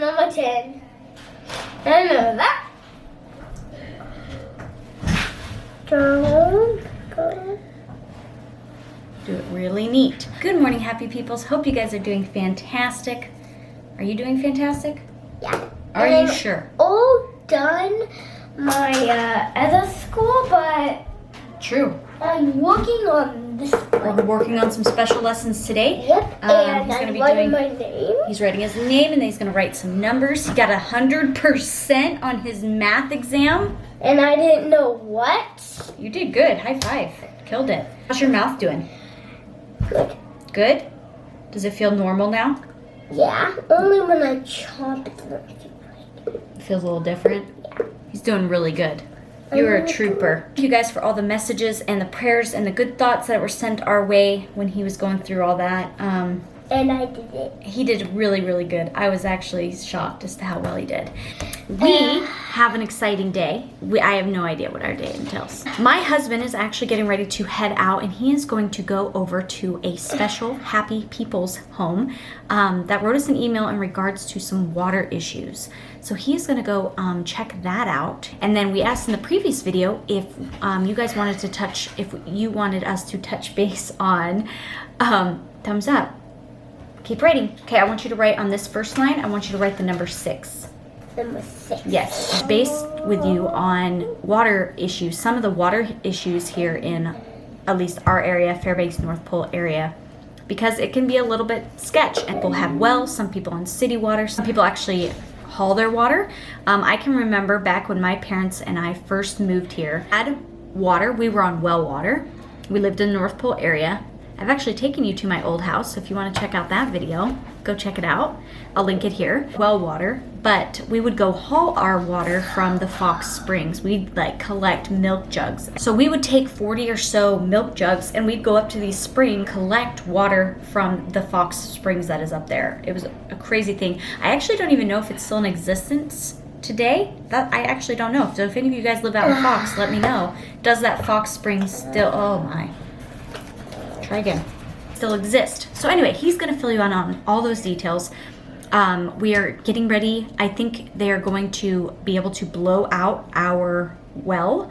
number 10. I know that. Go. Do it really neat. Good morning, happy peoples. Hope you guys are doing fantastic. Are you doing fantastic? Yeah. Are you sure? All done my other school, but True. I'm working on this one. We're working on some special lessons today. Yep, and he's gonna I'm be writing doing. my name. He's writing his name, and then he's gonna write some numbers. He got 100% on his math exam. And I didn't know what. You did good. High five. Killed it. How's your mouth doing? Good. Good. Does it feel normal now? Yeah, only when I chomp it doesn't feel right. It feels a little different. Yeah. He's doing really good. You were a trooper. Thank you guys for all the messages and the prayers and the good thoughts that were sent our way when he was going through all that. And I did it. He did really, really good. I was actually shocked as to how well he did. We have an exciting day. I have no idea what our day entails. My husband is actually getting ready to head out, and he is going to go over to a special Happy People's home that wrote us an email in regards to some water issues. So he's going to go check that out. And then we asked in the previous video if you guys wanted to if you wanted us to touch base on thumbs up. Keep writing. Okay, I want you to write on this first line, I want you to write the number 6. Number 6. Yes. Based with you on water issues, some of the water issues here in at least our area, Fairbanks, North Pole area, because it can be a little bit sketch. And people have wells, some people on city water, some people actually haul their water. I can remember back when my parents and I first moved here, had water, we were on well water. We lived in the North Pole area. I've actually taken you to my old house, so if you want to check out that video, go check it out. I'll link it here. Well water, but we would go haul our water from the Fox Springs. We'd like collect milk jugs. So we would take 40 or so milk jugs and we'd go up to these springs, collect water from the Fox Springs that is up there. It was a crazy thing. I actually don't even know if it's still in existence today. That I actually don't know. So if any of you guys live out in Fox, let me know. Does that Fox Springs still, oh my. Try again. Still exist. So anyway, he's going to fill you in on all those details. We are getting ready. I think they are going to be able to blow out our well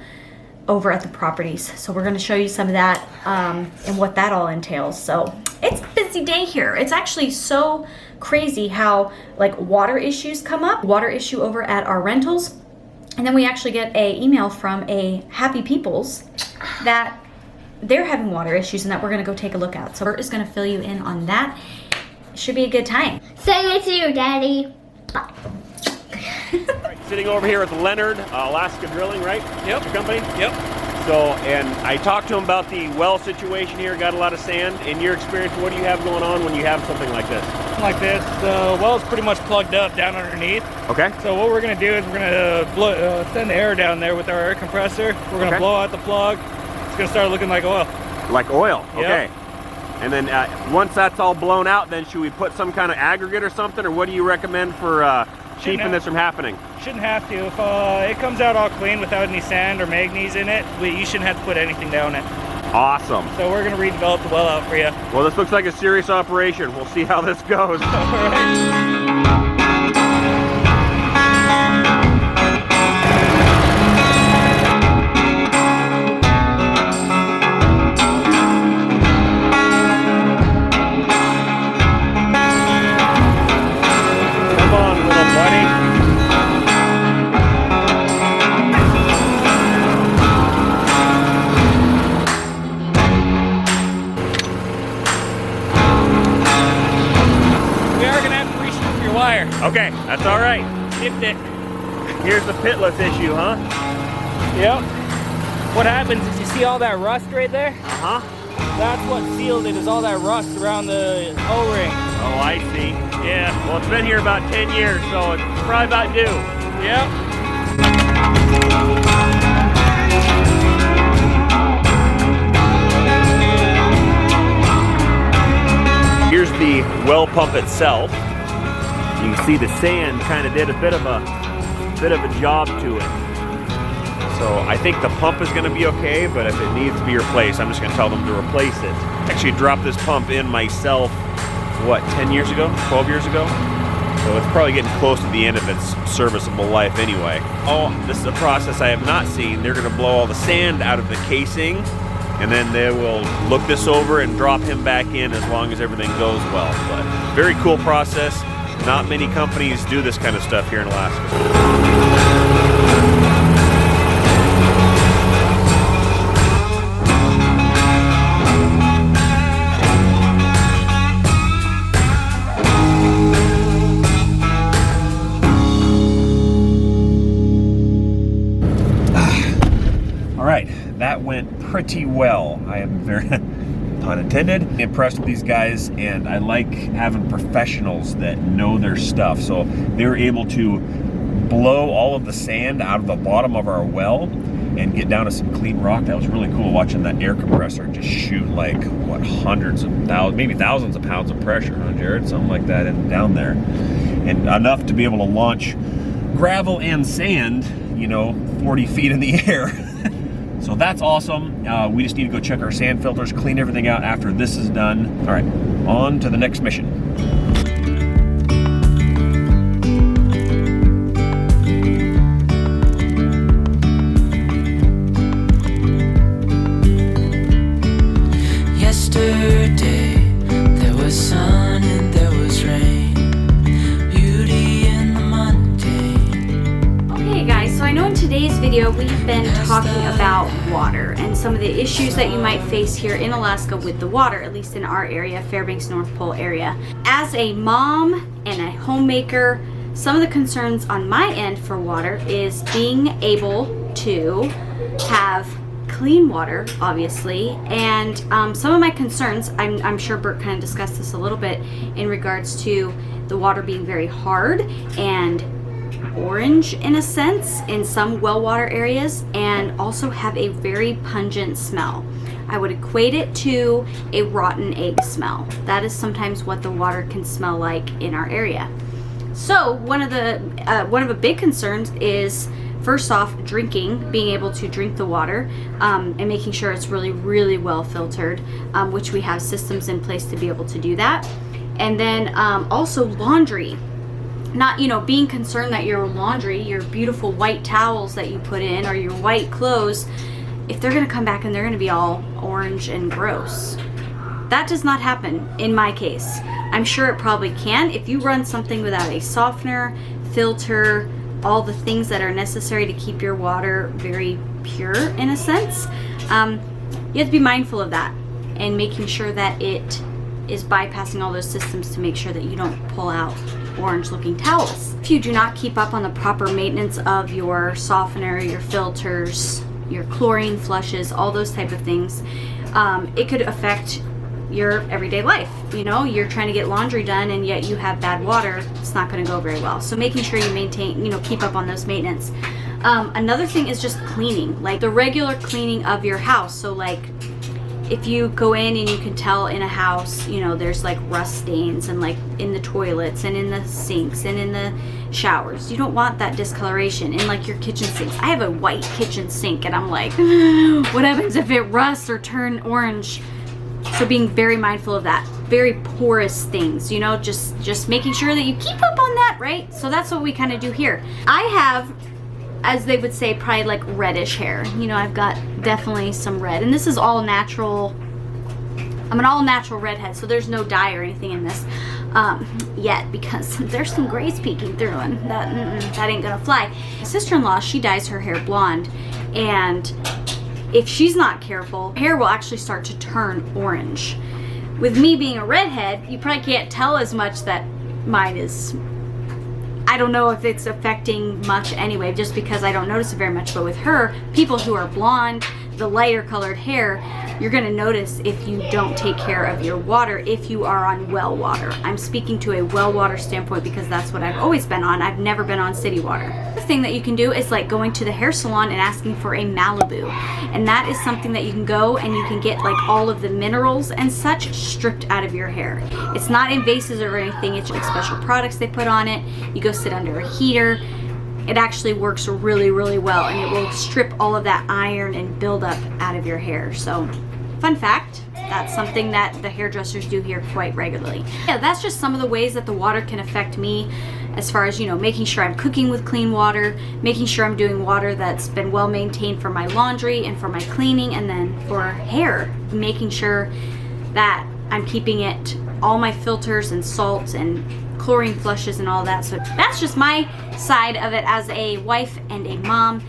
over at the properties. So we're going to show you some of that and what that all entails. So it's a busy day here. It's actually so crazy how like water issues come up. Water issue over at our rentals. And then we actually get an email from a Happy People's that they're having water issues and that we're going to go take a look at. So Bert is going to fill you in on that. It should be a good time. Send it to you, Daddy. All right, sitting over here with Leonard, Alaska Drilling, right? Yep. Your company? Yep. So, and I talked to him about the well situation here, got a lot of sand. In your experience, what do you have going on when you have something like this? Like this, the well's pretty much plugged up down underneath. Okay. So what we're gonna do is we're gonna send the air down there with our air compressor. We're gonna blow out the plug. It's gonna start looking like oil. Like oil, Yep. okay. And then once that's all blown out, then should we put some kind of aggregate or something, or what do you recommend for keeping this from happening? Shouldn't have to. If it comes out all clean without any sand or manganese in it, you shouldn't have to put anything down it. Awesome. So we're gonna redevelop the well out for you. Well, this looks like a serious operation. We'll see how this goes. All right. Okay, that's all right. Dipped it. Here's the pitless issue, huh? Yep. What happens is you see all that rust right there? Uh-huh. That's what sealed it, is all that rust around the O-ring. Oh, I see. Yeah. Well, it's been here about 10 years, so it's probably about due. Yep. Here's the well pump itself. You can see the sand kind of did a bit of a job to it. So I think the pump is going to be okay, but if it needs to be replaced, I'm just going to tell them to replace it. Actually dropped this pump in myself, what, 10 years ago, 12 years ago? So it's probably getting close to the end of its serviceable life anyway. Oh, this is a process I have not seen. They're gonna blow all the sand out of the casing, and then they will look this over and drop him back in as long as everything goes well. But very cool process. Not many companies do this kind of stuff here in Alaska. All right, that went pretty well. I am very, pun intended, impressed with these guys, and I like having professionals that know their stuff. So they were able to blow all of the sand out of the bottom of our well and get down to some clean rock. That was really cool watching that air compressor just shoot like, what, hundreds of thousands, maybe thousands of pounds of pressure, huh, Jared? Something like that down there. And enough to be able to launch gravel and sand, you know, 40 feet in the air. So that's awesome. We just need to go check our sand filters, clean everything out after this is done. All right, on to the next mission. Yesterday, there was sun and there was rain. Beauty in the mundane. Okay guys, so I know in today's video we've been talking about water and some of the issues that you might face here in Alaska with the water, at least in our area, Fairbanks North Pole area. As a mom and a homemaker, some of the concerns on my end for water is being able to have clean water, obviously, and some of my concerns, I'm sure Bert kind of discussed this a little bit in regards to the water being very hard and orange in a sense in some well water areas, and also have a very pungent smell. I would equate it to a rotten egg smell. That is sometimes what the water can smell like in our area. So one of the big concerns is, first off, drinking, being able to drink the water, and making sure it's really, really well filtered, which we have systems in place to be able to do that. And then also laundry. Not, you know, being concerned that your laundry, your beautiful white towels that you put in, or your white clothes, if they're gonna come back and they're gonna be all orange and gross. That does not happen in my case. I'm sure it probably can. If you run something without a softener, filter, all the things that are necessary to keep your water very pure in a sense, you have to be mindful of that and making sure that it is bypassing all those systems to make sure that you don't pull out orange looking towels. If you do not keep up on the proper maintenance of your softener, your filters, your chlorine flushes, all those type of things, it could affect your everyday life. You know, you're trying to get laundry done and yet you have bad water, it's not going to go very well. So making sure you maintain, you know, keep up on those maintenance. Another thing is just cleaning, like the regular cleaning of your house. So like if you go in and you can tell in a house, you know, there's like rust stains and like in the toilets and in the sinks and in the showers, you don't want that discoloration in like your kitchen sinks. I have a white kitchen sink and I'm like, what happens if it rusts or turn orange? So being very mindful of that. Very porous things, you know, just making sure that you keep up on that, right? So that's what we kind of do here. I have, as they would say, probably like reddish hair. You know, I've got definitely some red, and this is all natural. I'm an all natural redhead, so there's no dye or anything in this yet, because there's some grays peeking through, and that ain't gonna fly. My sister-in-law, she dyes her hair blonde, and if she's not careful, hair will actually start to turn orange. With me being a redhead, you probably can't tell as much that mine is, I don't know if it's affecting much anyway, just because I don't notice it very much. But with her, people who are blonde, the lighter colored hair, you're gonna notice if you don't take care of your water, if you are on well water. I'm speaking to a well water standpoint because that's what I've always been on. I've never been on city water. The thing that you can do is like going to the hair salon and asking for a Malibu. And that is something that you can go and you can get like all of the minerals and such stripped out of your hair. It's not invasive or anything, it's like special products they put on it. You go sit under a heater. It actually works really, really well, and it will strip all of that iron and buildup out of your hair. So, fun fact, That's something that the hairdressers do here quite regularly. Yeah, that's just some of the ways that the water can affect me, as far as, you know, making sure I'm cooking with clean water, making sure I'm doing water that's been well maintained for my laundry and for my cleaning, and then for hair, making sure that I'm keeping it, all my filters and salts and chlorine flushes and all that. So that's just my side of it as a wife and a mom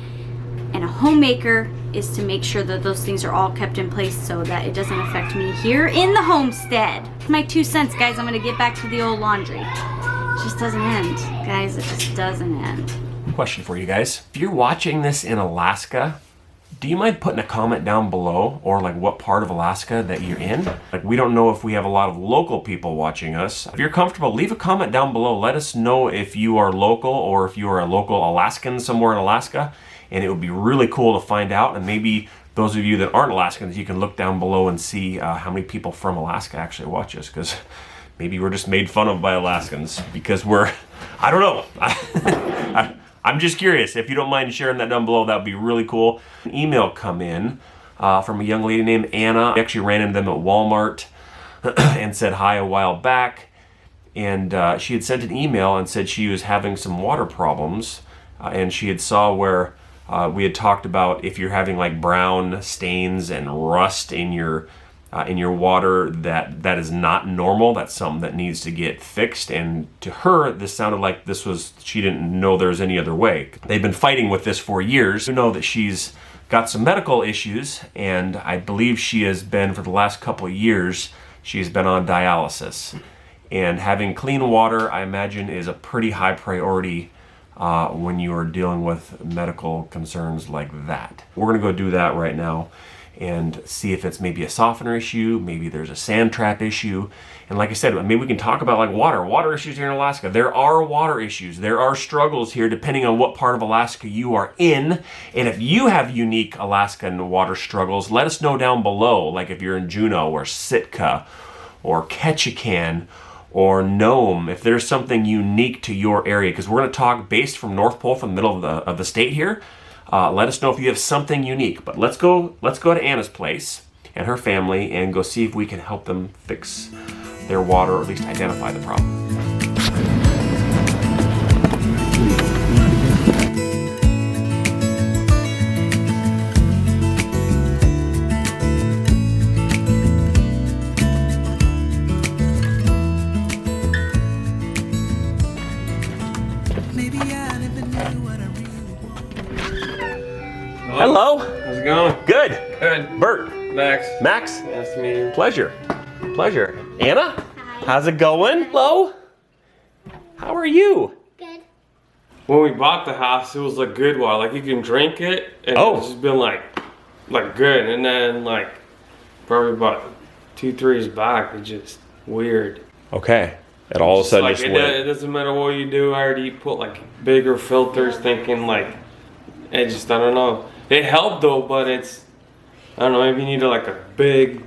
and a homemaker, is to make sure that those things are all kept in place so that it doesn't affect me here in the homestead. My 2 cents, guys. I'm gonna get back to the old laundry. It just doesn't end, guys. It just doesn't end. Question for you guys. If you're watching this in Alaska, do you mind putting a comment down below, or like what part of Alaska that you're in? Like, we don't know if we have a lot of local people watching us. If you're comfortable, leave a comment down below. Let us know if you are local or if you are a local Alaskan somewhere in Alaska. And it would be really cool to find out. And maybe those of you that aren't Alaskans, you can look down below and see how many people from Alaska actually watch us, because maybe we're just made fun of by Alaskans because we're, I don't know. I'm just curious. If you don't mind sharing that down below, that would be really cool. An email come in from a young lady named Anna. I actually ran into them at Walmart and said hi a while back. And she had sent an email and said she was having some water problems. And she had saw where we had talked about if you're having like brown stains and rust in your water, that is not normal. That's something that needs to get fixed. And to her, this sounded like this was, she didn't know there was any other way. They've been fighting with this for years. You know that she's got some medical issues, and I believe she has been, for the last couple of years, she's been on dialysis. And having clean water, I imagine, is a pretty high priority when you are dealing with medical concerns like that. We're gonna go do that right now and see if it's maybe a softener issue, maybe there's a sand trap issue. And like I said, maybe we can talk about like water issues here in Alaska. There are water issues. There are struggles here depending on what part of Alaska you are in. And if you have unique Alaskan water struggles, let us know down below. Like if you're in Juneau or Sitka or Ketchikan or Nome, if there's something unique to your area, because we're going to talk based from North Pole, from the middle of the state here. Let us know if you have something unique. But let's go to Anna's place and her family and go see if we can help them fix their water, or at least identify the problem. Hello. How's it going? Good. Good. Bert. Max. Max. Nice to meet you. Pleasure. Pleasure. Anna? Hi. How's it going? Hello. How are you? Good. When we bought the house, it was like good water. Like you can drink it, and it's just been like good. And then like probably about 2-3 years back, it's just weird. Okay. It all of a sudden like, just it went. doesn't matter what you do. I already put like bigger filters, thinking like it just, I don't know. It helped though, but it's, I don't know, maybe you need like a big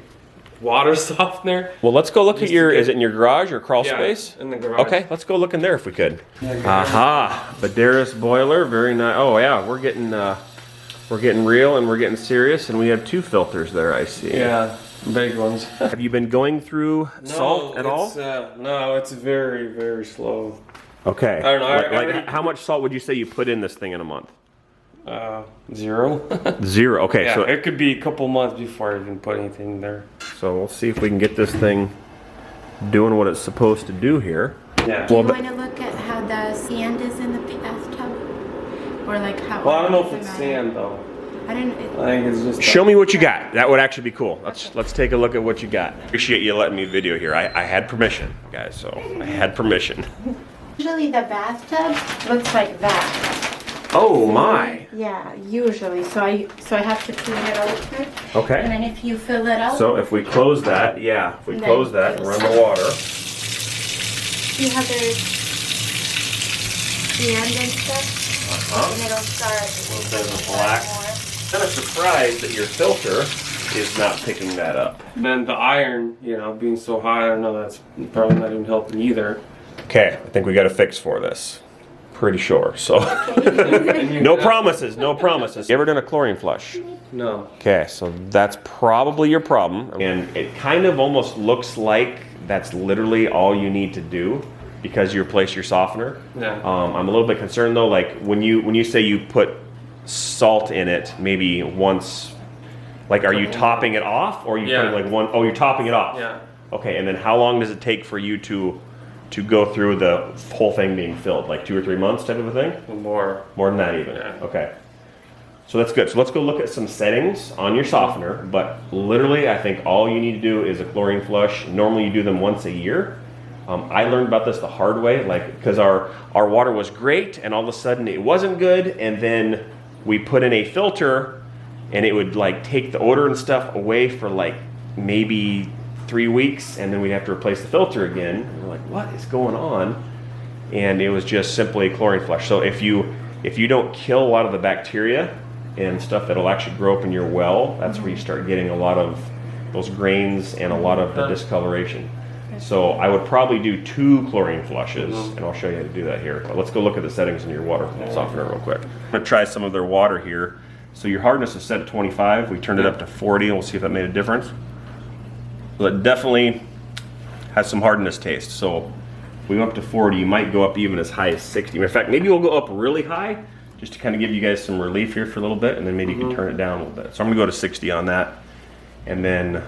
water softener. Well, let's go look at your, is it in your garage or crawl space? In the garage. Okay, let's go look in there if we could. Aha, Baderis boiler, very nice. Oh yeah, we're getting real and we're getting serious, and we have 2 filters there, I see. Yeah, big ones. Have you been going through salt at all? No, it's very, very slow. Okay. I don't know. Like how much salt would you say you put in this thing in a month? 0. 0. Okay, Yeah, so it could be a couple months before I even put anything there. So we'll see if we can get this thing doing what it's supposed to do here. Yeah. Well, Do you want to look at how the sand is in the bathtub? Or like how... Well, I don't know if it's sand though. I don't... I think it's just... show me what you got. That would actually be cool. Let's take a look at what you got. Appreciate you letting me video here. I had permission, guys, so I had permission. Usually the bathtub looks like that. Oh my. Yeah, usually. So I have to clean it over. And Okay. then if you fill it up... So if we close that, yeah, if we Then close that and run the water. See how there's sand and stuff? And it'll start... A little bit of a black. I'm kind of surprised that your filter is not picking that up. Then the iron, you know, being so high, I don't know, that's probably not even helping either. Okay, I think we got a fix for this. Pretty sure, so. No promises, no promises. You ever done a chlorine flush? No. Okay, so that's probably your problem. And it kind of almost looks like that's literally all you need to do because you replace your softener. Yeah. I'm a little bit concerned though, like when you say you put salt in it, maybe once, like are you topping it off or are you putting like one, oh, you're topping it off? Yeah. Okay, and then how long does it take for you to go through the whole thing being filled? Like 2 or 3 months type of a thing? More. More than that even? Yeah. Okay. So that's good. So let's go look at some settings on your softener, but literally I think all you need to do is a chlorine flush. Normally you do them once a year. I learned about this the hard way, like because our water was great and all of a sudden it wasn't good, and then we put in a filter and it would like take the odor and stuff away for like maybe 3 weeks, and then we'd have to replace the filter again. And we're like, what is going on? And it was just simply a chlorine flush. So if you don't kill a lot of the bacteria and stuff that'll actually grow up in your well, that's where you start getting a lot of those grains and a lot of the discoloration. So I would probably do 2 chlorine flushes, and I'll show you how to do that here. But let's go look at the settings in your water softener real quick. I'm gonna try some of their water here. So your hardness is set at 25. We turned it up to 40, and we'll see if that made a difference. Well, it definitely has some hardness taste. So we went up to 40, you might go up even as high as 60. In fact, maybe we'll go up really high just to kind of give you guys some relief here for a little bit, and then maybe you can turn it down a little bit. So I'm gonna go to 60 on that. And then,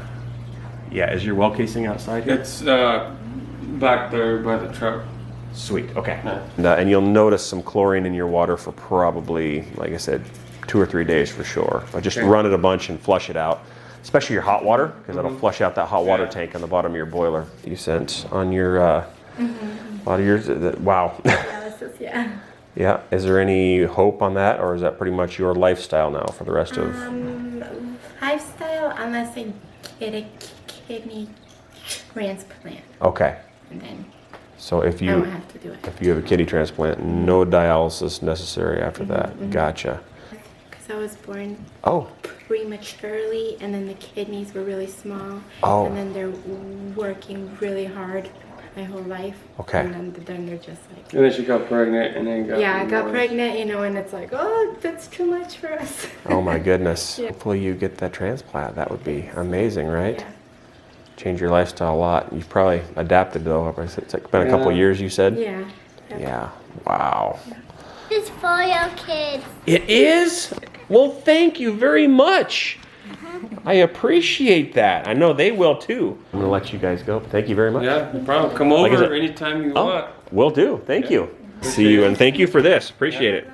yeah, is your well casing outside here? It's back there by the truck. Sweet, okay. Yeah. And you'll notice some chlorine in your water for probably, like I said, 2 or 3 days for sure. But just run it a bunch and flush it out. Especially your hot water, because that'll flush out that hot water tank on the bottom of your boiler. You sent on your, a lot of yours, wow. Yeah, this is, Yeah, is there any hope on that, or is that pretty much your lifestyle now for the rest of? Lifestyle, unless I get a kidney transplant. Okay. And then So if I you, don't have to do it. if you have a kidney transplant, no dialysis necessary after that. Gotcha. Because I was born Oh, prematurely, and then the kidneys were really small. Oh. And then they're working really hard my whole life. Okay. And then they're just like. And then she got pregnant and then got. Yeah, I got more. pregnant, you know, and it's like, oh, that's too much for us. oh my goodness. Yeah. Hopefully you get that transplant. That would be amazing, right? Yeah. Change your lifestyle a lot. You've probably adapted though. It's like been a couple of years, you said? Yeah. Yeah. Wow. It's for your kids. It is? Well, thank you very much. I appreciate that. I know they will too. I'm gonna let you guys go, but thank you very much. Yeah, no problem. Come Like I over said- anytime you Oh, want. will do. Thank you. See you, and thank you for this. Appreciate it.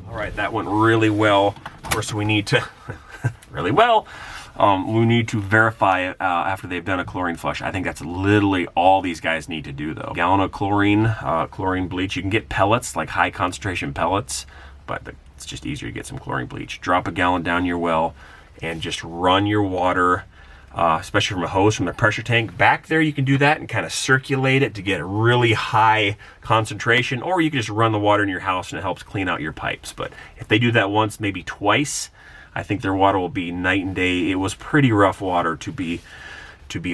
All right, that went really well. Of course, we need to, really well. We need to verify after they've done a chlorine flush. I think that's literally all these guys need to do, though. Gallon of chlorine, chlorine bleach. You can get pellets, like high concentration pellets, but it's just easier to get some chlorine bleach. Drop a gallon down your well and just run your water, especially from a hose from the pressure tank. Back there, you can do that and kind of circulate it to get a really high concentration, or you can just run the water in your house and it helps clean out your pipes. But if they do that once, maybe twice, I think their water will be night and day. It was pretty rough water, to be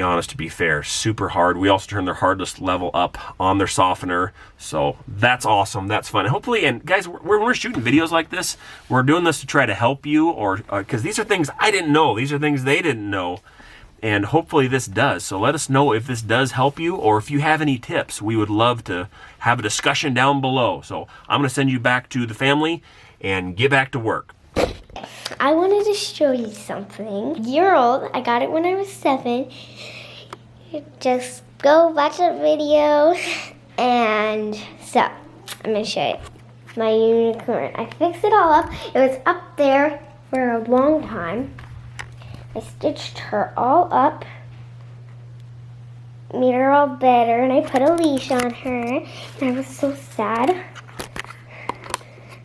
honest, to be fair. Super hard. We also turned their hardness level up on their softener. So that's awesome. That's fun. And hopefully, and guys, when we're shooting videos like this, we're doing this to try to help you, or because these are things I didn't know. These are things they didn't know. And hopefully this does. So let us know if this does help you, or if you have any tips. We would love to have a discussion down below. So I'm going to send you back to the family and get back to work. I wanted to show you something. Year old, I got it when I was 7. Just go watch that video. And so, I'm gonna show you my unicorn. I fixed it all up. It was up there for a long time. I stitched her all up, made her all better, and I put a leash on her. And I was so sad.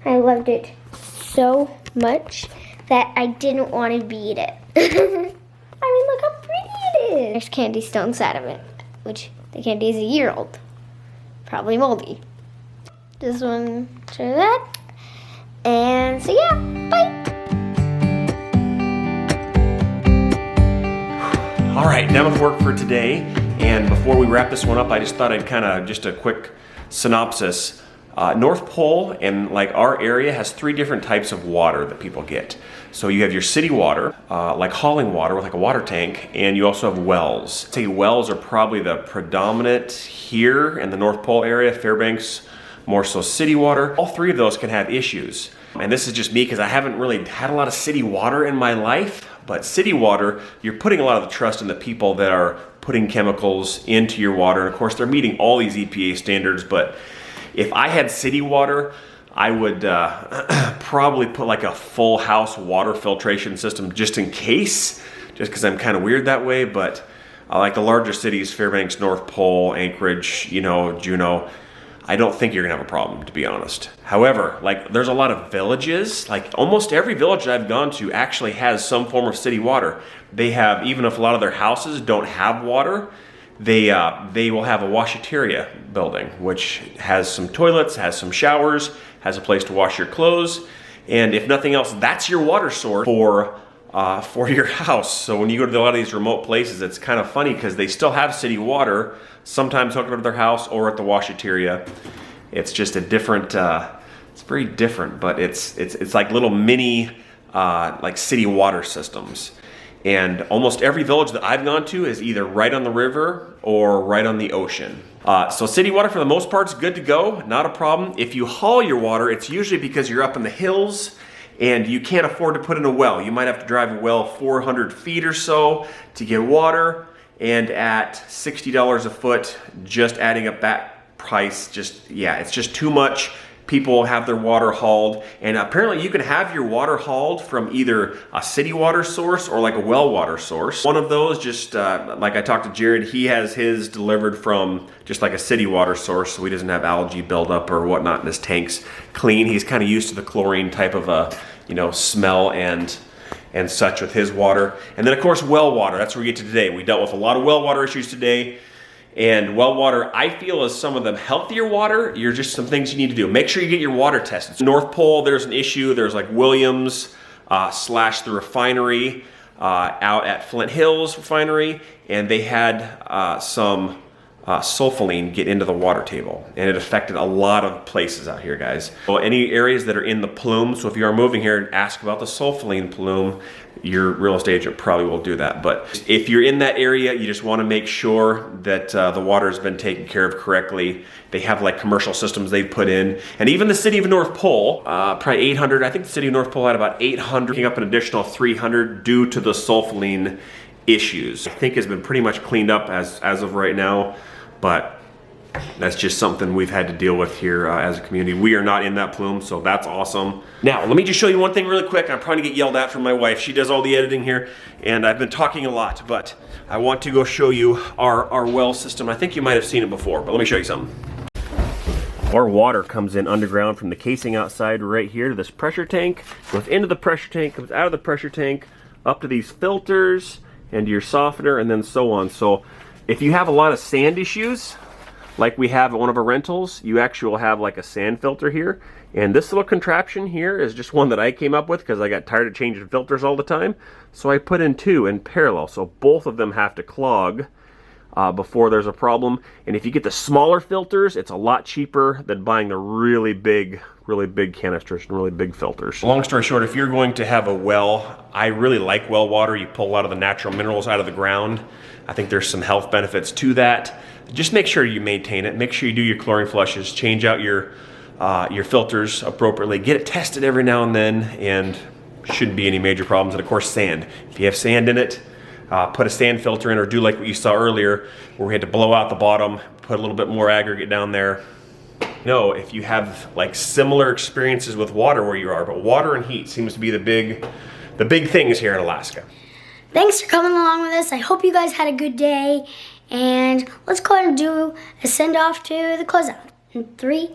I loved it so much that I didn't want to beat it. I mean, look how pretty it is. There's candy still inside of it, which the candy is a year old. Probably moldy. This one, show that. And so yeah, bye. All right, done with work for today. And before we wrap this one up, I just thought I'd kind of just a quick synopsis. North Pole and like our area has 3 different types of water that people get. So you have your city water, like hauling water with like a water tank, and you also have wells. I'd say wells are probably the predominant here in the North Pole area. Fairbanks, more so city water. All 3 of those can have issues. And this is just me because I haven't really had a lot of city water in my life. But city water, you're putting a lot of the trust in the people that are putting chemicals into your water. And of course, they're meeting all these EPA standards. But if I had city water, I would probably put like a full house water filtration system just in case, just because I'm kind of weird that way. But like the larger cities, Fairbanks, North Pole, Anchorage, you know, Juneau, I don't think you're gonna have a problem, to be honest. However, like there's a lot of villages, like almost every village that I've gone to actually has some form of city water. They have, even if a lot of their houses don't have water, they will have a washateria building, which has some toilets, has some showers, has a place to wash your clothes, and if nothing else, that's your water source for your house. So when you go to a lot of these remote places, it's kind of funny because they still have city water, sometimes hooked up to their house or at the washateria. It's just a different, it's very different, but it's like little mini like city water systems. And almost every village that I've gone to is either right on the river or right on the ocean. So city water for the most part is good to go, not a problem. If you haul your water, it's usually because you're up in the hills and you can't afford to put in a well. You might have to drive a well 400 feet or so to get water, and at $60 a foot, just adding up that price, it's just too much. People have their water hauled, and apparently you can have your water hauled from either a city water source or like a well water source. One of those, just like I talked to Jared, he has his delivered from just like a city water source, so he doesn't have algae buildup or whatnot in his tanks. Clean. He's kind of used to the chlorine type of a smell and such with his water. And then of course well water. That's where we get to today. We dealt with a lot of well water issues today. And well water, I feel, is some of the healthier water. You're just some things you need to do. Make sure you get your water tested. So North Pole, there's an issue. There's like Williams / the refinery out at Flint Hills refinery, and they had some sulfurine get into the water table, and it affected a lot of places out here, guys. So any areas that are in the plume, so if you are moving here, ask about the sulfurine plume. Your real estate agent probably will do that. But if you're in that area, you just want to make sure that the water has been taken care of correctly. They have like commercial systems they've put in. And even the city of North Pole, probably 800, I think the city of North Pole had about 800, picking up an additional 300 due to the sulfurine issues. I think has been pretty much cleaned up as of right now, but that's just something we've had to deal with here as a community. We are not in that plume, so that's awesome. Now, let me just show you one thing really quick. I'm probably gonna get yelled at from my wife. She does all the editing here, and I've been talking a lot, but I want to go show you our well system. I think you might have seen it before, but let me show you something. Our water comes in underground from the casing outside right here to this pressure tank, goes into the pressure tank, comes out of the pressure tank, up to these filters, and your softener, and then so on. So if you have a lot of sand issues, like we have at one of our rentals, you actually will have like a sand filter here. And this little contraption here is just one that I came up with because I got tired of changing filters all the time. So I put in 2 in parallel. So both of them have to clog before there's a problem. And if you get the smaller filters, it's a lot cheaper than buying the really big canisters and really big filters. Long story short, if you're going to have a well, I really like well water. You pull a lot of the natural minerals out of the ground. I think there's some health benefits to that. Just make sure you maintain it. Make sure you do your chlorine flushes. Change out your filters appropriately. Get it tested every now and then, and shouldn't be any major problems. And of course, sand. If you have sand in it, put a sand filter in, or do like what you saw earlier, where we had to blow out the bottom, put a little bit more aggregate down there. If you have like similar experiences with water where you are, but water and heat seems to be the big things here in Alaska. Thanks for coming along with us. I hope you guys had a good day. And let's go ahead and do a send-off to the closeout. In 3,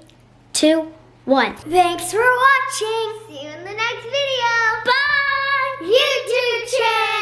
2, 1. Thanks for watching. See you in the next video. Bye! YouTube channel!